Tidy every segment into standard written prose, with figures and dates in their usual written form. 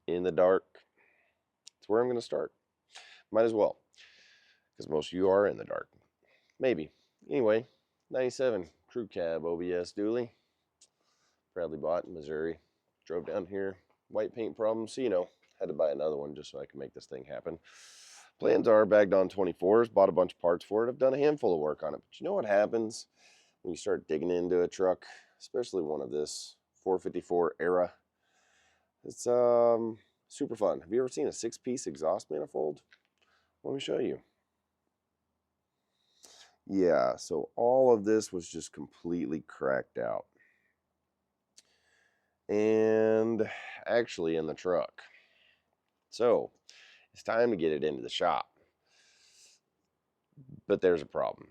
in the dark. It's where I'm going to start. Might as well, because most of you are in the dark. Maybe. Anyway, 97 crew cab OBS dually. Proudly bought in Missouri. Drove down here. White paint problems, so had to buy another one just so I can make this thing happen. Plans are bagged on 24s, bought a bunch of parts for it. I've done a handful of work on it. But you know what happens when you start digging into a truck, especially one of this 454 era? It's super fun. Have you ever seen a 6-piece exhaust manifold? Let me show you. Yeah, so all of this was just completely cracked out. And actually in the truck. So it's time to get it into the shop. But there's a problem.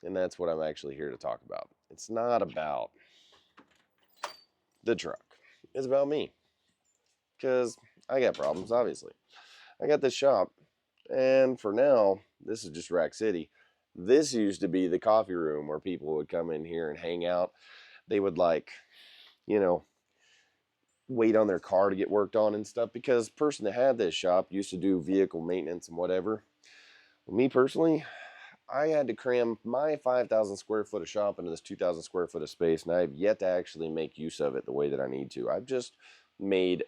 And that's what I'm actually here to talk about. It's not about the truck. It's about me. Because I got problems, obviously. I got this shop. And for now, this is just Rack City. This used to be the coffee room where people would come in here and hang out. They would wait on their car to get worked on and stuff, because the person that had this shop used to do vehicle maintenance and whatever. Well, me personally, I had to cram my 5,000 square foot of shop into this 2,000 square foot of space, and I have yet to actually make use of it the way that I need to. I've just made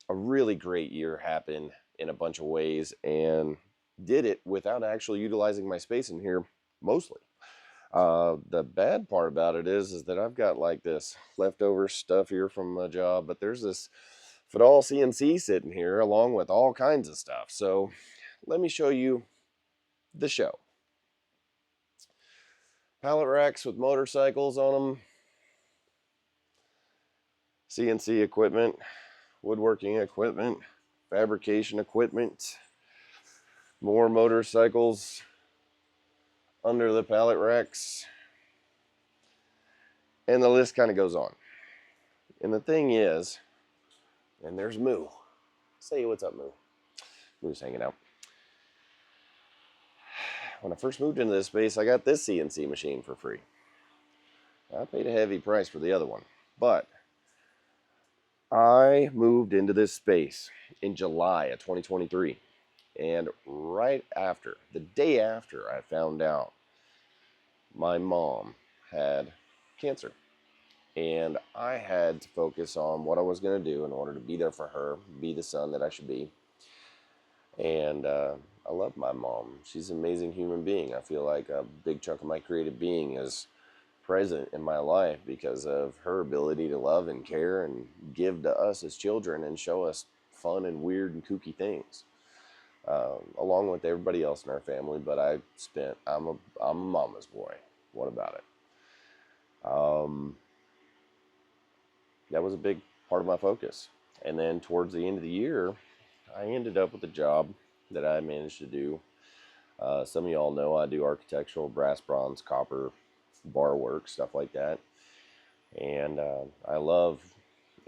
a really great year happen in a bunch of ways and did it without actually utilizing my space in here mostly. The bad part about it is that I've got like this leftover stuff here from my job, but there's this Fidal CNC sitting here along with all kinds of stuff. So let me show you the show. Pallet racks with motorcycles on them, CNC equipment, woodworking equipment, fabrication equipment, more motorcycles under the pallet racks, and the list kind of goes on. And the thing is, and there's Moo. Say what's up, Moo. Moo's hanging out. When I first moved into this space, I got this CNC machine for free. I paid a heavy price for the other one, but I moved into this space in July of 2023, and right after, the day after I found out my mom had cancer, and I had to focus on what I was going to do in order to be there for her, be the son that I should be. And I love my mom. She's an amazing human being. I feel like a big chunk of my creative being is present in my life because of her ability to love and care and give to us as children and show us fun and weird and kooky things, along with everybody else in our family. But I'm a mama's boy. What about it? That was a big part of my focus. And then towards the end of the year, I ended up with a job that I managed to do. Some of y'all know I do architectural, brass, bronze, copper, bar work, stuff like that. And I love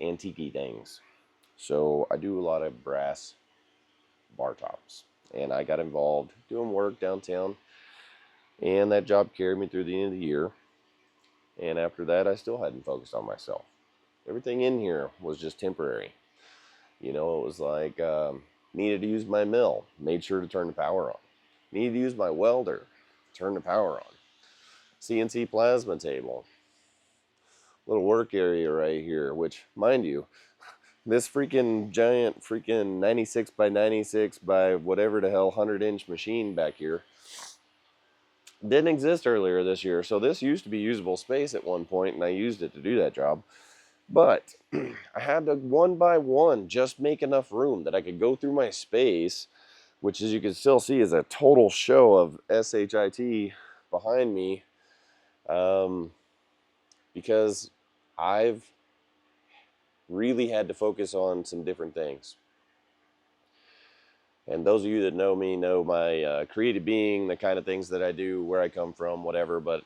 antique things. So I do a lot of brass bar tops. And I got involved doing work downtown. And that job carried me through the end of the year. And after that, I still hadn't focused on myself. Everything in here was just temporary. It was like, needed to use my mill, made sure to turn the power on. Needed to use my welder, turn the power on. CNC plasma table. Little work area right here, which, mind you, this freaking giant 96 by 96 by whatever the hell 100-inch machine back here didn't exist earlier this year. So this used to be usable space at one point, and I used it to do that job. But I had to one by one just make enough room that I could go through my space, which, as you can still see, is a total show of SHIT behind me, because I've really had to focus on some different things. And those of you that know me know my creative being, the kind of things that I do, where I come from, whatever. But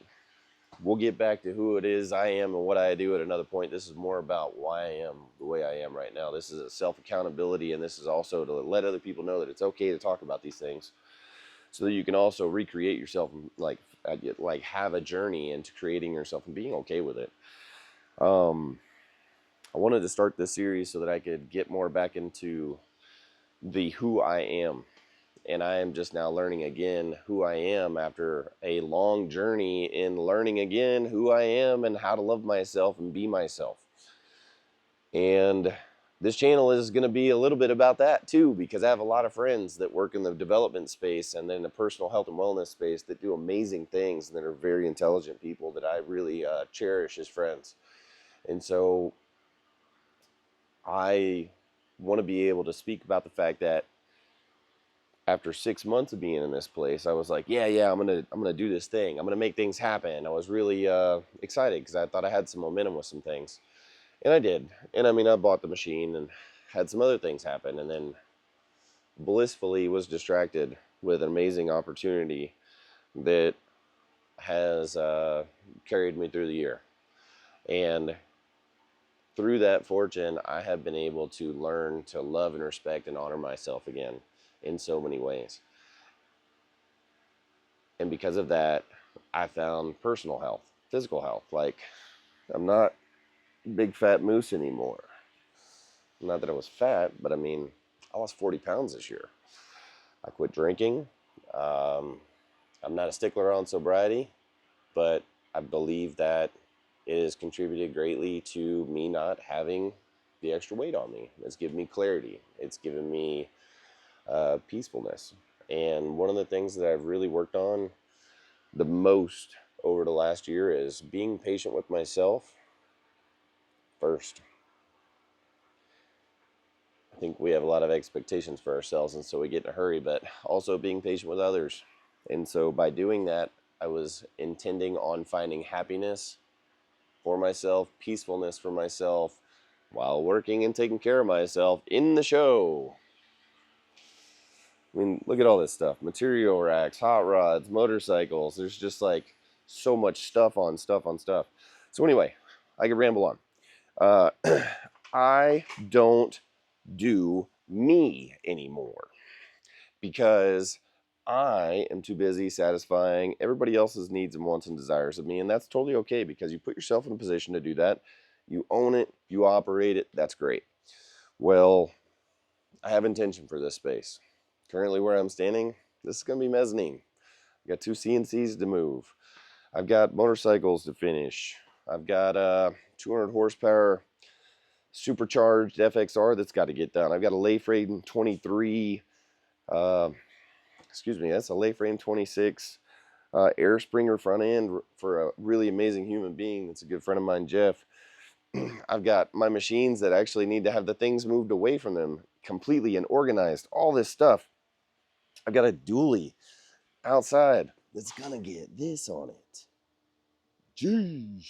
we'll get back to who it is I am and what I do at another point. This is more about why I am the way I am right now. This is a self-accountability, and this is also to let other people know that it's okay to talk about these things, so that you can also recreate yourself, and like have a journey into creating yourself and being okay with it. I wanted to start this series so that I could get more back into the who I am. And I am just now learning again who I am after a long journey in learning again who I am and how to love myself and be myself. And this channel is going to be a little bit about that too, because I have a lot of friends that work in the development space and then the personal health and wellness space that do amazing things and that are very intelligent people that I really cherish as friends. And so I want to be able to speak about the fact that after 6 months of being in this place, I was like, yeah, I'm gonna do this thing. I'm gonna make things happen. I was really excited because I thought I had some momentum with some things, and I did. And I mean, I bought the machine and had some other things happen, and then blissfully was distracted with an amazing opportunity that has carried me through the year. And through that fortune, I have been able to learn to love and respect and honor myself again in so many ways. And because of that, I found personal health, physical health. Like, I'm not big fat moose anymore. Not that I was fat, but I mean, I lost 40 pounds this year. I quit drinking. I'm not a stickler on sobriety, but I believe that it has contributed greatly to me not having the extra weight on me. It's given me clarity. It's given me peacefulness. And one of the things that I've really worked on the most over the last year is being patient with myself first. I think we have a lot of expectations for ourselves, and so we get in a hurry, but also being patient with others. And so by doing that, I was intending on finding happiness for myself, peacefulness for myself, while working and taking care of myself in the show. I mean, look at all this stuff. Material racks, hot rods, motorcycles. There's just like so much stuff on stuff on stuff. So anyway, I could ramble on. I don't do me anymore because I am too busy satisfying everybody else's needs and wants and desires of me. And that's totally okay because you put yourself in a position to do that. You own it, you operate it. That's great. Well, I have intention for this space. Currently where I'm standing, this is going to be mezzanine. I've got 2 CNCs to move. I've got motorcycles to finish. I've got 200 horsepower supercharged FXR that's got to get done. I've got a Layframe 23, that's a Layframe 26 air springer front end for a really amazing human being that's a good friend of mine, Jeff. I've got my machines that actually need to have the things moved away from them completely and organized, all this stuff. I've got a dually outside that's gonna get this on it. Jeez.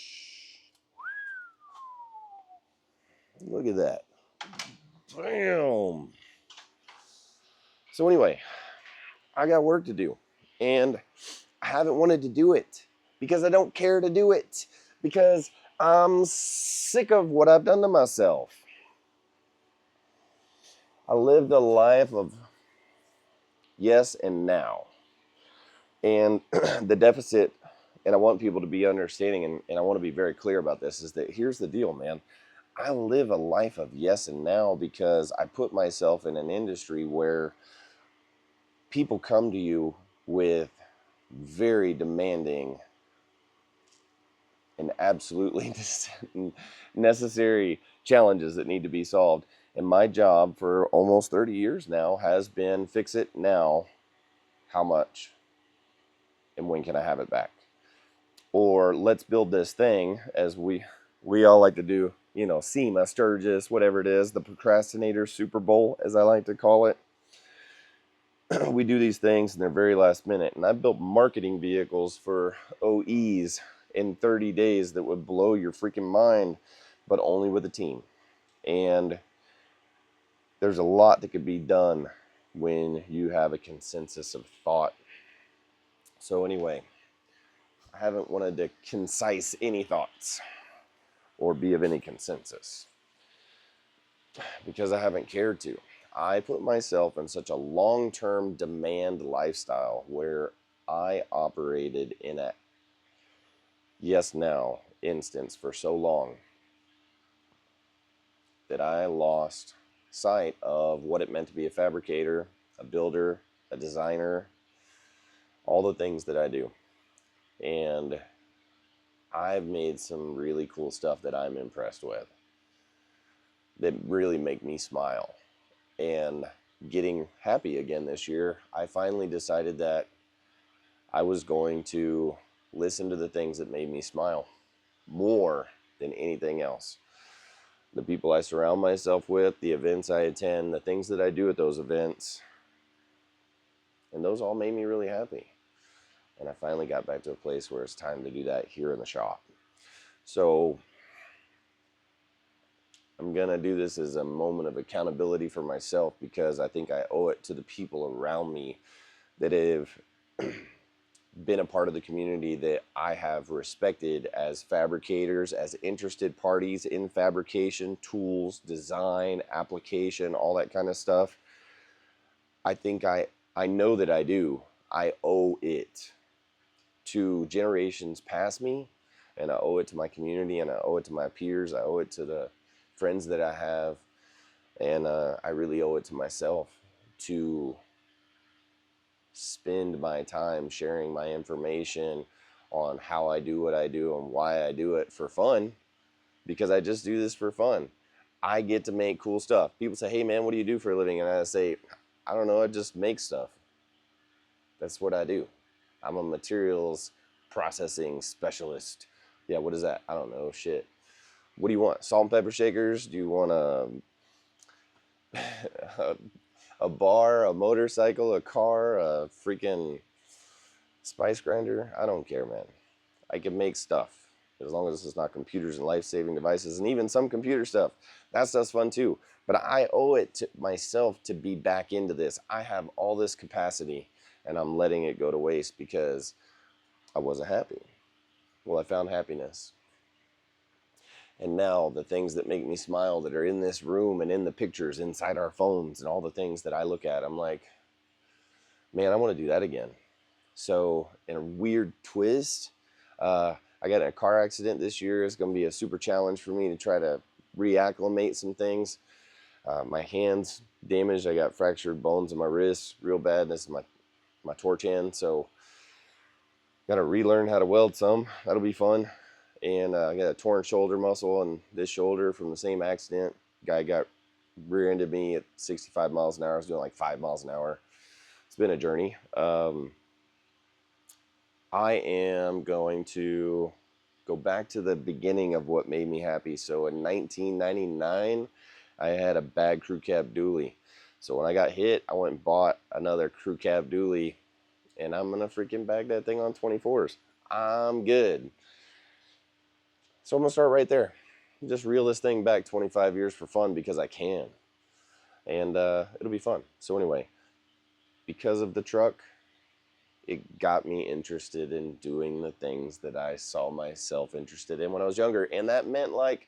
Look at that. Bam. So anyway, I got work to do. And I haven't wanted to do it because I don't care to do it. Because I'm sick of what I've done to myself. I lived a life of yes and now. And the deficit, and I want people to be understanding, and I want to be very clear about this, is that here's the deal, man. I live a life of yes and now because I put myself in an industry where people come to you with very demanding and absolutely necessary challenges that need to be solved. And my job for almost 30 years now has been fix it now. How much? And when can I have it back? Or let's build this thing, as we all like to do, SEMA, Sturgis, whatever it is, the procrastinator Super Bowl, as I like to call it. We do these things and they're very last minute. And I built marketing vehicles for OEs in 30 days that would blow your freaking mind, but only with a team. And there's a lot that could be done when you have a consensus of thought. So anyway, I haven't wanted to concise any thoughts or be of any consensus because I haven't cared to. I put myself in such a long-term demand lifestyle where I operated in a yes now instance for so long that I lost sight of what it meant to be a fabricator, a builder, a designer, all the things that I do. And I've made some really cool stuff that I'm impressed with that really make me smile. And getting happy again this year, I finally decided that I was going to listen to the things that made me smile more than anything else. The people I surround myself with, the events I attend, the things that I do at those events, and those all made me really happy. And I finally got back to a place where it's time to do that here in the shop. So I'm going to do this as a moment of accountability for myself, because I think I owe it to the people around me that have been a part of the community that I have respected as fabricators, as interested parties in fabrication, tools, design, application, all that kind of stuff. I think I know that I do. I owe it to generations past me, and I owe it to my community, and I owe it to my peers. I owe it to the friends that I have, and I really owe it to myself to spend my time sharing my information on how I do what I do and why I do it for fun, because I just do this for fun. I get to make cool stuff. People say, hey man, what do you do for a living? And I say, I don't know, I just make stuff. That's what I do. I'm a materials processing specialist. Yeah, what is that? I don't know, shit. What do you want? Salt and pepper shakers? Do you want a bar, a motorcycle, a car, a freaking spice grinder? I don't care, man. I can make stuff as long as it's not computers and life-saving devices, and even some computer stuff. That stuff's fun too. But I owe it to myself to be back into this. I have all this capacity, and I'm letting it go to waste because I wasn't happy. Well, I found happiness. And now the things that make me smile that are in this room and in the pictures inside our phones and all the things that I look at, I'm like, man, I want to do that again. So in a weird twist, I got in a car accident this year. It's going to be a super challenge for me to try to reacclimate some things. My hand's damaged. I got fractured bones in my wrists real bad. This is my torch hand. So got to relearn how to weld some. That'll be fun. And I got a torn shoulder muscle on this shoulder from the same accident. Guy got rear-ended me at 65 miles an hour. I was doing like 5 miles an hour. It's been a journey. I am going to go back to the beginning of what made me happy. So in 1999, I had a bad crew cab dually. So when I got hit, I went and bought another crew cab dually, and I'm going to freaking bag that thing on 24s. I'm good. So I'm going to start right there. Just reel this thing back 25 years for fun because I can. And it'll be fun. So anyway, because of the truck, it got me interested in doing the things that I saw myself interested in when I was younger. And that meant like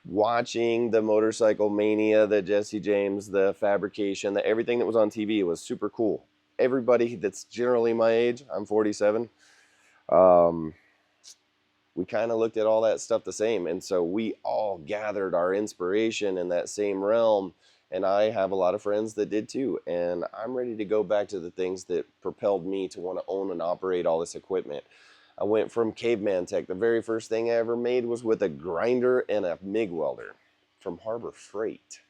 watching the Motorcycle Mania, the Jesse James, the fabrication, everything that was on TV. It was super cool. Everybody that's generally my age, I'm 47, we kind of looked at all that stuff the same. And so we all gathered our inspiration in that same realm. And I have a lot of friends that did too. And I'm ready to go back to the things that propelled me to want to own and operate all this equipment. I went from caveman tech. The very first thing I ever made was with a grinder and a MIG welder from Harbor Freight.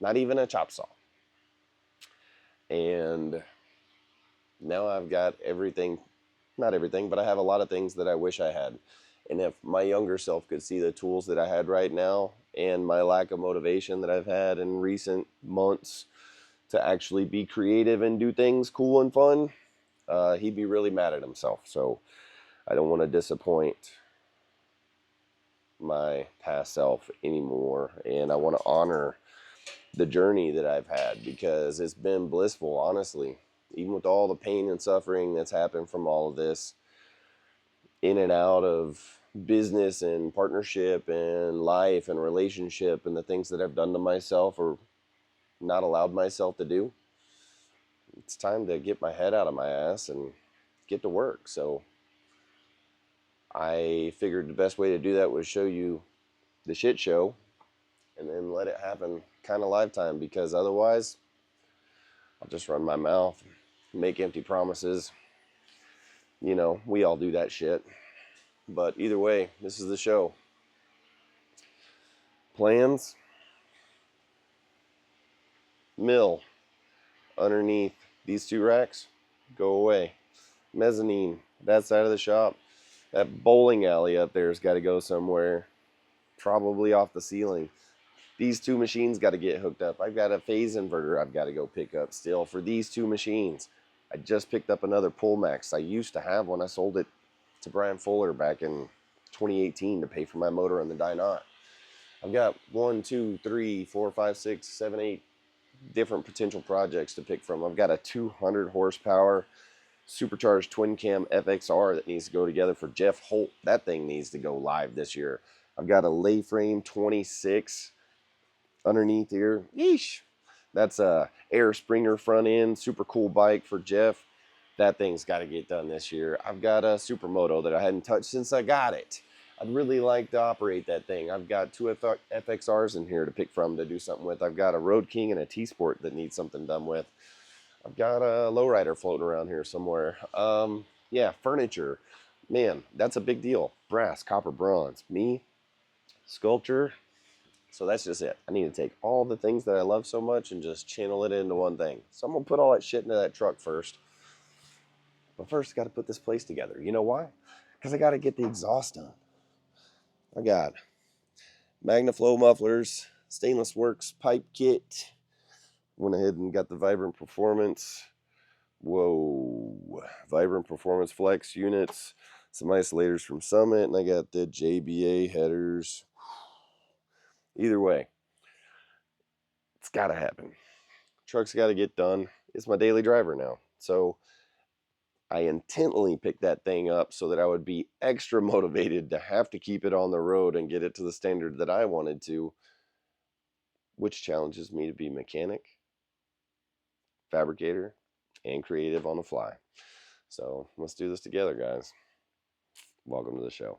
Not even a chop saw. And now I've got everything, not everything, but I have a lot of things that I wish I had. And if my younger self could see the tools that I had right now and my lack of motivation that I've had in recent months to actually be creative and do things cool and fun, he'd be really mad at himself. So I don't want to disappoint my past self anymore. And I want to honor the journey that I've had because it's been blissful, honestly. Even with all the pain and suffering that's happened from all of this, in and out of business and partnership and life and relationship and the things that I've done to myself or not allowed myself to do, it's time to get my head out of my ass and get to work. So I figured the best way to do that was show you the shit show and then let it happen kind of lifetime, because otherwise I'll just run my mouth, make empty promises. You know, we all do that shit. But either way, this is the show. Plans, mill, underneath these 2 racks, go away. Mezzanine, that side of the shop. That bowling alley up there has got to go somewhere, probably off the ceiling. These 2 machines got to get hooked up. I've got a phase inverter I've got to go pick up still for these 2 machines. I just picked up another Pullmax. I used to have one. I sold it to Brian Fuller back in 2018 to pay for my motor on the Dyna. I've got 1, 2, 3, 4, 5, 6, 7, 8 different potential projects to pick from. I've got a 200 horsepower supercharged twin cam FXR that needs to go together for Jeff Holt. That thing needs to go live this year. I've got a lay frame 26 underneath here. Yeesh. That's a Air Springer front end, super cool bike for Jeff. That thing's got to get done this year. I've got a Supermoto that I hadn't touched since I got it. I'd really like to operate that thing. I've got 2 FXRs in here to pick from to do something with. I've got a Road King and a T-Sport that needs something done with. I've got a lowrider floating around here somewhere. Yeah, furniture. Man, that's a big deal. Brass, copper, bronze. Me, sculpture. So that's just it. I need to take all the things that I love so much and just channel it into one thing. So I'm going to put all that shit into that truck first. But first, I got to put this place together. You know why? Because I got to get the exhaust done. I got MagnaFlow mufflers, Stainless Works pipe kit. Went ahead and got the Vibrant Performance. Whoa. Vibrant Performance Flex units. Some isolators from Summit. And I got the JBA headers. Either way, it's got to happen. Truck's got to get done. It's my daily driver now. So I intently picked that thing up so that I would be extra motivated to have to keep it on the road and get it to the standard that I wanted to, which challenges me to be mechanic, fabricator, and creative on the fly. So let's do this together, guys. Welcome to the show.